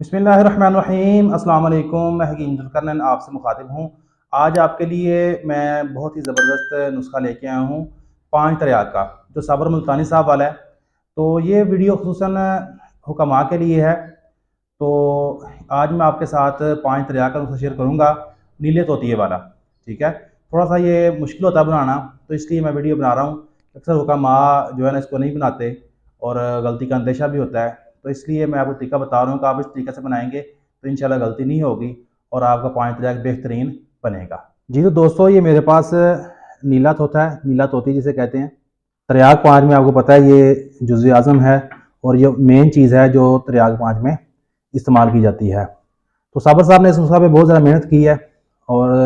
बिस्मिल्लाहिर्रहमानिर्रहीम अस्सलाम वालेकुम। मैं हकीम जुल्करनैन आपसे मुखातिब हूँ। आज आपके लिए मैं बहुत ही ज़बरदस्त नुस्खा लेके आया हूँ 5 तरियाक का, जो साबर मुल्तानी साहब वाला है। तो ये वीडियो खुसूसन हुक्मा के लिए है। तो आज मैं आपके साथ 5 तरियाक का नुस्खा शेयर करूँगा, नीले तोतिए वाला। ठीक है, थोड़ा सा ये मुश्किल होता है बनाना, तो इसलिए मैं वीडियो बना रहा हूँ। अक्सर हुक्मा जो है ना इसको नहीं बनाते और गलती का अंदेशा भी होता है। तो इसलिए मैं आपको तरीका बता रहा हूँ कि आप इस तरीके से बनाएंगे तो इंशाल्लाह गलती नहीं होगी और आपका पानी तैयार बेहतरीन बनेगा। जी तो दोस्तों, ये मेरे पास नीला तोता है, नीला तोती जिसे कहते हैं। तरियाक 5 में आपको पता है ये जुज़ आज़म है और ये मेन चीज़ है जो तरियाक 5 में इस्तेमाल की जाती है। तो साबर साहब ने इस नुस्खा पे बहुत ज़्यादा मेहनत की है और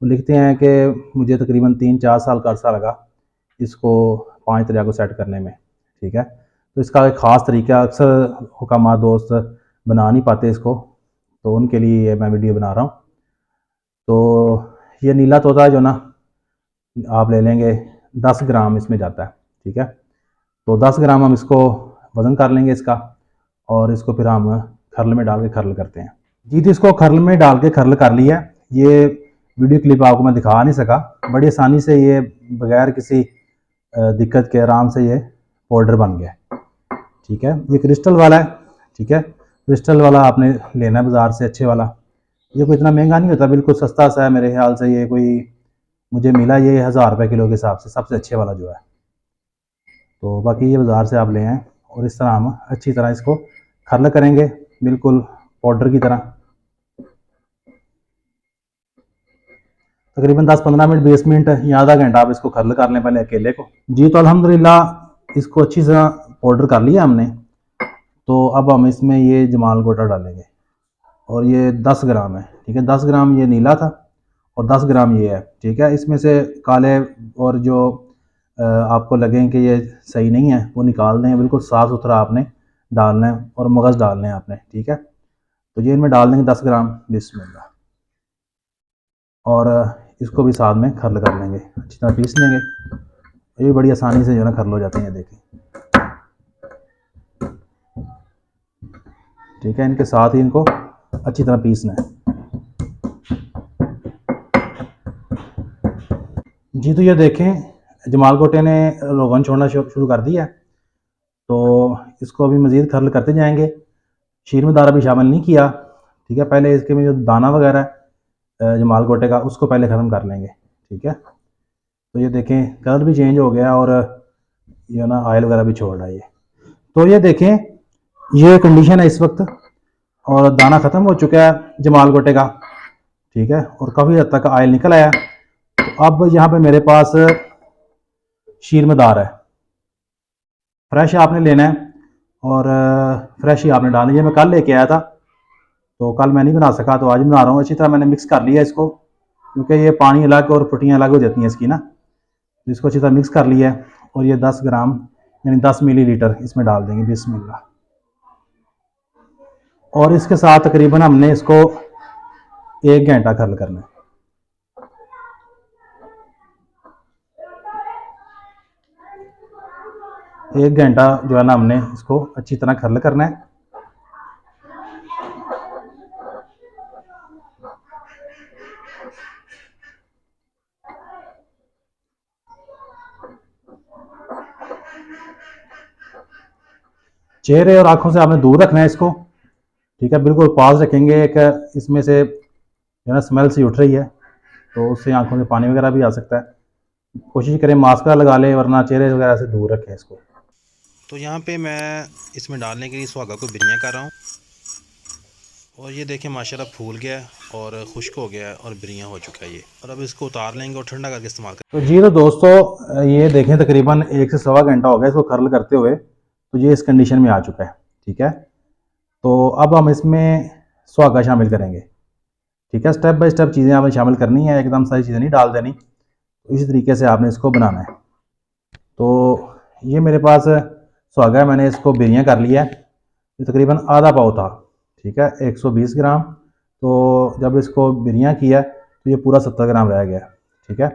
वो लिखते हैं कि मुझे तकरीबन 3-4 साल का अर्सा लगा इसको 5 तरियाक को सेट करने में। ठीक है, तो इसका एक ख़ास तरीका अक्सर हुक्मा दोस्त बना नहीं पाते इसको, तो उनके लिए मैं वीडियो बना रहा हूँ। तो ये नीला तोता जो ना आप ले लेंगे, 10 ग्राम इसमें जाता है। ठीक है, तो 10 ग्राम हम इसको वज़न कर लेंगे इसका और इसको फिर हम खरल में डाल के खरल करते हैं। जी तो इसको खरल में डाल के खरल कर लिया। ये वीडियो क्लिप आपको मैं दिखा नहीं सका, बड़ी आसानी से ये बगैर किसी दिक्कत के आराम से ये पाउडर बन गया। ठीक है, ये क्रिस्टल वाला है। ठीक है, क्रिस्टल वाला आपने लेना है बाज़ार से, अच्छे वाला। ये कोई इतना महंगा नहीं होता, बिल्कुल सस्ता सा है मेरे ख्याल से। ये कोई मुझे मिला ये 1000 रुपये किलो के हिसाब से, सबसे अच्छे वाला जो है। तो बाकी ये बाज़ार से आप ले आएँ और इस तरह हम अच्छी तरह इसको खरल करेंगे, बिल्कुल पाउडर की तरह। तकरीबन 10-15 मिनट, 20 मिनट या आधा घंटा आप इसको खरल कर लें पहले अकेले को। जी तो अल्हम्दुलिल्लाह इसको अच्छी तरह पाउडर कर लिया हमने। तो अब हम इसमें ये जमाल गोटा डालेंगे और ये 10 ग्राम है। ठीक है, 10 ग्राम ये नीला था और 10 ग्राम ये है। ठीक है, इसमें से काले और जो आपको लगें कि ये सही नहीं है वो निकाल दें। बिल्कुल साफ़ सुथरा आपने डालना है और मगज़ डालने हैं आपने। ठीक है, तो ये इनमें डाल देंगे 10 ग्राम, बिस्मिल्लाह। और इसको भी साथ में खरल कर लेंगे, अच्छी तरह पीस लेंगे। ये भी बड़ी आसानी से जो है ना खरल हो जाते हैं, देखें। ठीक है, इनके साथ ही इनको अच्छी तरह पीसना है। जी तो ये देखें जमाल गोटे ने रोगन छोड़ना शुरू कर दिया है। तो इसको अभी मज़ीद खरल करते जाएंगे। शीर में दारा भी शामिल नहीं किया। ठीक है, पहले इसके में जो दाना वगैरह है जमाल गोटे का, उसको पहले ख़त्म कर लेंगे। ठीक है, तो ये देखें कलर भी चेंज हो गया और ये ना ऑयल वगैरह भी छोड़ रहा है ये। तो ये देखें ये कंडीशन है इस वक्त और दाना ख़त्म हो चुका है जमाल गोटे का। ठीक है, और काफ़ी हद तक ऑयल निकल आया। तो अब यहाँ पे मेरे पास शीर में दार है, फ्रेश आपने लेना है और फ्रेश ही आपने डालनी है। मैं कल लेके आया था तो कल मैं नहीं बना सका, तो आज बना रहा हूँ। अच्छी तरह मैंने मिक्स कर लिया इसको, क्योंकि ये पानी अलग और फुटियाँ अलग हो जाती हैं इसकी ना। तो इसको अच्छी तरह मिक्स कर लिया है और ये 10 ग्राम यानी 10 मिलीलीटर इसमें डाल देंगे, बिस्मिल्लाह। और इसके साथ तकरीबन हमने इसको 1 घंटा खरल करना है। 1 घंटा जो है ना हमने इसको अच्छी तरह खरल करना है। चेहरे और आंखों से आपने दूर रखना है इसको। ठीक है, बिल्कुल पास रखेंगे। एक इसमें से जो है ना स्मेल सी उठ रही है, तो उससे आंखों से पानी वगैरह भी आ सकता है। कोशिश करें मास्क लगा लें, वरना चेहरे वगैरह से दूर रखें इसको। तो यहाँ पे मैं इसमें डालने के लिए सुहागा को बिरियाँ कर रहा हूँ और ये देखें माशाल्लाह फूल गया है और खुश्क हो गया है और बिरियाँ हो चुका है ये। और अब इसको उतार लेंगे और ठंडा करके इस्तेमाल करेंगे। तो जी तो दोस्तों, ये देखें तकरीबन 1 से सवा घंटा हो गया इसको खरल करते हुए, तो ये इस कंडीशन में आ चुका है। ठीक है, तो अब हम इसमें सुहागा शामिल करेंगे। ठीक है, स्टेप बाय स्टेप चीज़ें आपने शामिल करनी है, एकदम सारी चीज़ें नहीं डाल देनी। तो इसी तरीके से आपने इसको बनाना है। तो ये मेरे पास सुहागा है, मैंने इसको बिरियाँ कर लिया है। ये तकरीबन आधा पाव था। ठीक है, 120 ग्राम। तो जब इसको बिरियाँ किया तो ये पूरा 70 ग्राम रह गया। ठीक है,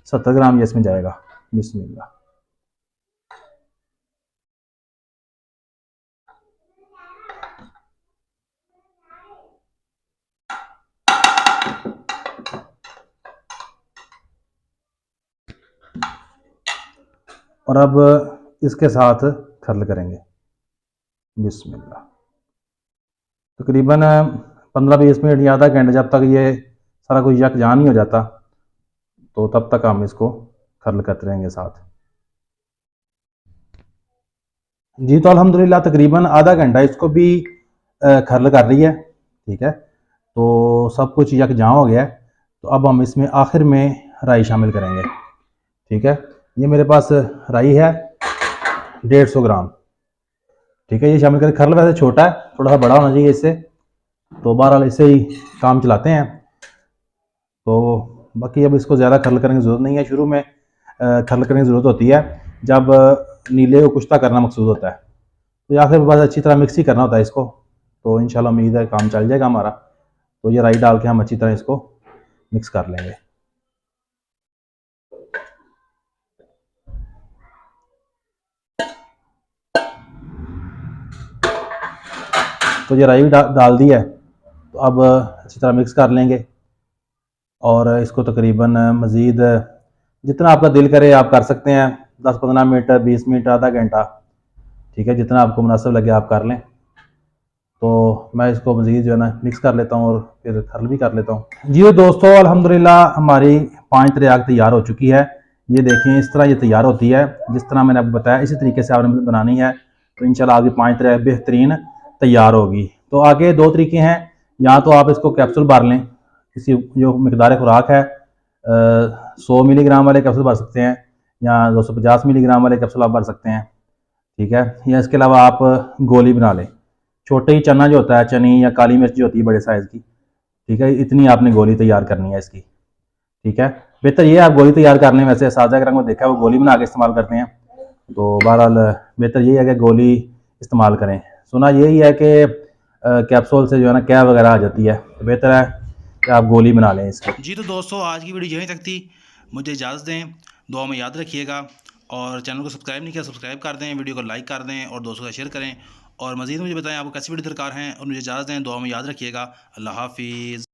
70 ग्राम ये इसमें जाएगा, बिस्मिल्लाह। और अब इसके साथ खर्ल करेंगे। बिस्मिल्लाह। तकरीबन 15-20 मिनट या आधा घंटा, जब तक ये सारा कुछ यकजान नहीं हो जाता तो तब तक हम इसको खर्ल करते रहेंगे साथ। जी तो अल्हम्दुलिल्लाह तकरीबन आधा घंटा इसको भी खर्ल कर रही है। ठीक है, तो सब कुछ यकजान हो गया है। तो अब हम इसमें आखिर में राई शामिल करेंगे। ठीक है, ये मेरे पास राई है 150 ग्राम। ठीक है, ये शामिल करें। खर्ल वैसे छोटा है, थोड़ा सा बड़ा होना चाहिए इससे, तो बहरहाल इससे ही काम चलाते हैं। तो बाकी अब इसको ज़्यादा खर्ल करने की ज़रूरत नहीं है। शुरू में खर्ल करने की ज़रूरत होती है जब नीले को कुश्ता करना मकसूद होता है, तो या फिर बस अच्छी तरह मिक्स ही करना होता है इसको। तो इंशाल्लाह उम्मीद है काम चल जाएगा हमारा। तो ये राई डाल के हम अच्छी तरह इसको मिक्स कर लेंगे। तो ये राई भी डाल दी है, तो अब अच्छी तरह मिक्स कर लेंगे और इसको तकरीबन मज़ीद जितना आपका दिल करे आप कर सकते हैं। 10-15 मिनट, 20 मिनट, आधा घंटा, ठीक है, जितना आपको मुनासिब लगे आप कर लें। तो मैं इसको मज़ीद जो है ना मिक्स कर लेता हूँ और फिर खर्ल भी कर लेता हूँ। जी दोस्तों, अल्हम्दुलिल्लाह हमारी 5 त्रियाग तैयार हो चुकी है। ये देखें, इस तरह ये तैयार होती है जिस तरह मैंने आपको बताया, इसी तरीके से आपने बनानी है। तो इंशाल्लाह आगे 5 त्रियाग बेहतरीन तैयार होगी। तो आगे 2 तरीके हैं, या तो आप इसको कैप्सूल भर लें, किसी जो मकदार खुराक है 100 मिलीग्राम वाले कैप्सूल भर सकते हैं, या 250 मिलीग्राम वाले कैप्सूल आप भर सकते हैं। ठीक है, या इसके अलावा आप गोली बना लें। छोटे ही चना जो होता है, चनी या काली मिर्च जो होती है बड़े साइज़ की, ठीक है, इतनी आपने गोली तैयार करनी है इसकी। ठीक है, बेहतर ये है आप गोली तैयार कर लें। वैसे साजा के रंग में देखा है वो गोली बना के इस्तेमाल करते हैं, तो बहरहाल बेहतर यही है कि गोली इस्तेमाल करें। सुना यही है कि कैप्सूल से जो है ना कैप वगैरह आ जाती है, तो बेहतर है कि आप गोली बना लें इसकी। जी तो दोस्तों, आज की वीडियो यहीं तक थी। मुझे इजाज़त दें, दुआ में याद रखिएगा, और चैनल को सब्सक्राइब नहीं किया सब्सक्राइब कर दें, वीडियो को लाइक कर दें और दोस्तों का शेयर करें। और मज़ीद मुझे बताएं आपको कैसी वीडियो दरकार हैं, और मुझे इजाज़त दें, दुआ में याद रखिएगा। अल्लाह हाफिज़।